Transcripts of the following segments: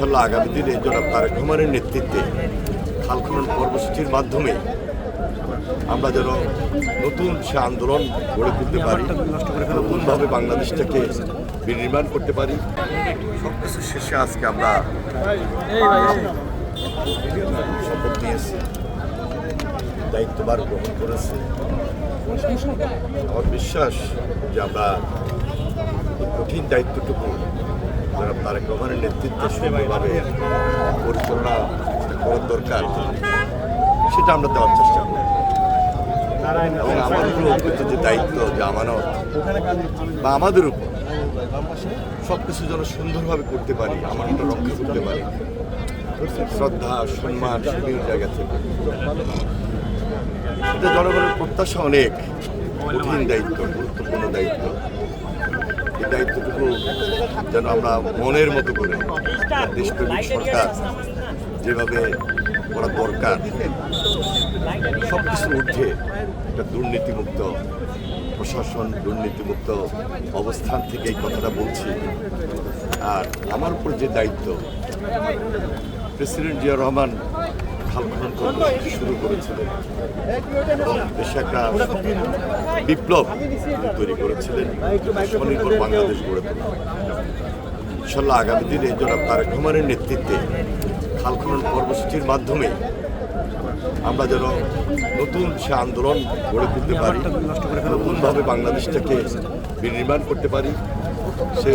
ইনশাল্লাহ আগামী দিনে জনাব তারেক রহমানের নেতৃত্বে খাল খনন কর্মসূচির মাধ্যমে আমরা যেন নতুন সে আন্দোলন গড়ে তুলতে পারি, নতুনভাবে বাংলাদেশটাকে বিনির্মাণ করতে পারি। সব কিছু শেষে আজকে আমরা শপথ নিয়েছি, দায়িত্বভার গ্রহণ করেছি। আমার বিশ্বাস যে আমরা কঠিন দায়িত্বটুকু যারা তারেক রহমানের নেতৃত্বে সুন্দরভাবে পরিচালনা করার দরকার সেটা আমরা দেওয়ার চেষ্টা করি। এবং আমার উপর অর্পিত যে দায়িত্ব, যে আমানত বা আমাদের উপর সব কিছু যেন সুন্দরভাবে করতে পারি, আমানতটা রক্ষা করতে পারি, শ্রদ্ধা সম্মান সেটির জায়গা থেকে। এটা জনগণের প্রত্যাশা অনেক কঠিন দায়িত্ব, গুরুত্বপূর্ণ দায়িত্ব। এই দায়িত্বটুকু যেন আমরা মনের মতো করে দেশপ্রেমিক সরকার যেভাবে করা দরকার, সব কিছুর ঊর্ধ্বে একটা দুর্নীতিমুক্ত প্রশাসন, দুর্নীতিমুক্ত অবস্থান থেকে এই কথাটা বলছি। আর আমার উপর যে দায়িত্ব, প্রেসিডেন্ট জিয়া রহমান খাল খনন কর্মসূচি শুরু করেছিলেন এবং দেশে একটা বিপ্লব তৈরি করেছিলেন, স্বনির্ভর বাংলাদেশ গড়ে তোলা। ইনশাল্লাহ আগামী দিনে জনাব তারেক রহমানের নেতৃত্বে খাল খনন কর্মসূচির মাধ্যমে আমরা যেন নতুন সে আন্দোলন গড়ে তুলতে পারি, নতুনভাবে বাংলাদেশটাকে বিনির্মাণ করতে পারি। সে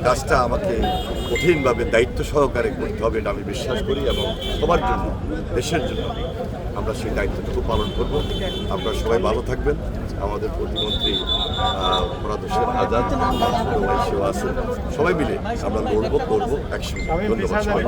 কাজটা আমাকে কঠিনভাবে দায়িত্ব সহকারে করতে হবে এটা আমি বিশ্বাস করি, এবং সবার জন্য, দেশের জন্য আমরা সেই দায়িত্বটুকু পালন করব। আপনারা সবাই ভালো থাকবেন। আমাদের প্রতিমন্ত্রী ফরাদ হোসেন আজাদ সেও আছে, সবাই মিলে আমরা লড়বো, করবো একসঙ্গে। ধন্যবাদ সবাই।